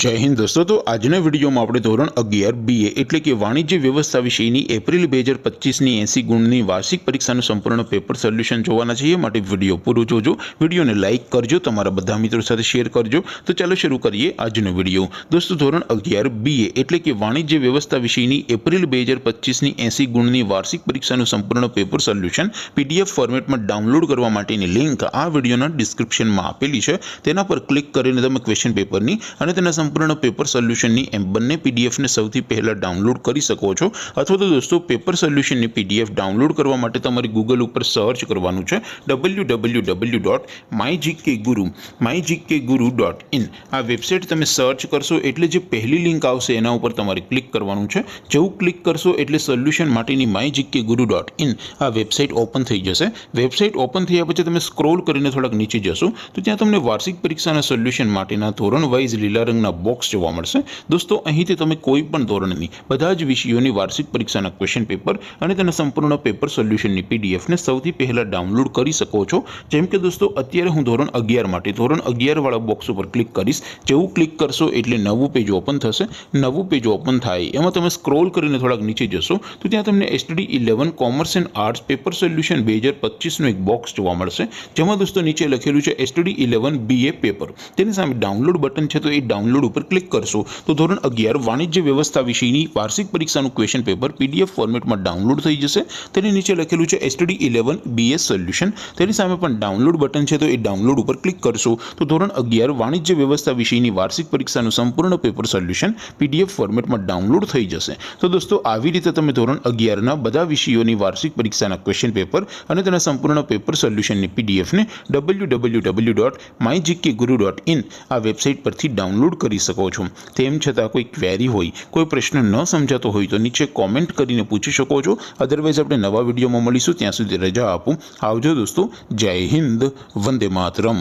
जय हिंद दोस्तों। तो આજના વિડીયોમાં આપણે ધોરણ 11 બીએ એટલે કે વાણિજ્ય વ્યવસ્થા વિષયની એપ્રિલ 2025ની 80 ગુણની વાર્ષિક પરીક્ષાનું સંપૂર્ણ પેપર સોલ્યુશન જોવાના છીએ। માટે વિડીયો પૂરો જોજો, વિડીયોને લાઇક કરજો, તમારા બધા મિત્રો સાથે શેર કરજો। તો ચાલો શરૂ કરીએ આજનો વિડીયો। દોસ્તો ધોરણ 11 બીએ એટલે કે વાણિજ્ય વ્યવસ્થા વિષયની એપ્રિલ 2025ની 80 ગુણની વાર્ષિક પરીક્ષાનું સંપૂર્ણ પેપર સોલ્યુશન પીડીએફ ફોર્મેટમાં ડાઉનલોડ કરવા માટેની લિંક આ વિડીયોના ડિસ્ક્રિપ્શનમાં આપેલી છે। તેના પર ક્લિક કરીને તમે ક્વેશ્ચન પેપરની અને તેના સંપૂर्ण पेपर सोल्यूशन बने पीडीएफ ने सौथी पहला डाउनलॉड करी सको छो। अथवा तो दोस्तों पेपर सोल्यूशन पीडीएफ डाउनलॉड करवा माटे तमारे गूगल पर सर्च करवानुं छे www.mygkguru.in। आ वेबसाइट तमे सर्च करशो एटले जे पहली लिंक आवशे एना उपर तमारे क्लिक करवानुं छे। जेवुं क्लिक करशो एटले सोल्यूशन माटेनी mygkguru.in आ वेबसाइट ओपन थई जशे। वेबसाइट ओपन थया पछी तमे स्क्रॉल करीने थोड़ाक नीचे जशो तो त्यां तमने वार्षिक परीक्षाना सोल्यूशन माटेना धोरण वाइज लीला रंगना बॉक्स जोवा मळशे। दोस्तों અહીંથી તમે કોઈ પણ ધોરણની બધા જ વિષયોની વાર્ષિક પરીક્ષાના ક્વેશ્ચન પેપર અને તેના સંપૂર્ણ પેપર સોલ્યુશનની પીડીએફ ને સૌથી પહેલા ડાઉનલોડ કરી શકો છો। જેમ કે દોસ્તો અત્યારે હું ધોરણ 11 માટે ધોરણ 11 વાળા બોક્સ ઉપર ક્લિક કરીશ। જેવું ક્લિક કરશો એટલે નવું પેજ ઓપન થશે। નવું પેજ ઓપન થાય એમાં તમે સ્ક્રોલ કરીને થોડાક નીચે જશો તો ત્યાં તમને STD 11 commerce and arts paper solution 2025 નું એક બોક્સ જોવા મળશે। જેમાં દોસ્તો નીચે લખેલું છે એસટીડી 11 બીએ પેપર। તેની સામે ડાઉનલોડ બટન છે તો એ ડાઉનલોડ ઉપર क्लिक करशो तो धोरण 11 वाणिज्य व्यवस्था विषयनी वार्षिक परीक्षाનું क्वेश्चन पेपर पीडीएफ फॉर्मेटમાં ડાઉનલોડ થઈ જશે। તેની નીચે લખેલું છે એસટીડી 11 બીએસ સોલ્યુશન। તેની સામે પણ ડાઉનલોડ બટન છે તો એ ડાઉનલોડ ઉપર ક્લિક કરશો તો ધોરણ 11 વાણિજ્ય વ્યવસ્થા વિષયની વાર્ષિક પરીક્ષાનું સંપૂર્ણ પેપર સોલ્યુશન પીડીએફ ફોર્મેટમાં ડાઉનલોડ થઈ જશે। તો દોસ્તો આવી રીતે તમે ધોરણ 11 ના બધા વિષયોની વાર્ષિક પરીક્ષાના ક્વેશ્ચન પેપર અને તેના સંપૂર્ણ પેપર સોલ્યુશનની પીડીએફ ને www.mygkguru.in આ વેબસાઇટ પરથી ડાઉનલોડ કરી શકો છો। તેમ છતાં કોઈ ક્વેરી હોય, કોઈ પ્રશ્ન ન સમજાતો હોય તો નીચે કોમેન્ટ કરીને પૂછી શકો છો। અધરવાઇઝ આપણે નવા વિડીયોમાં મળીશું, ત્યાં સુધી રજા આપું। આવજો દોસ્તો। જય હિન્દ, વંદે માતરમ।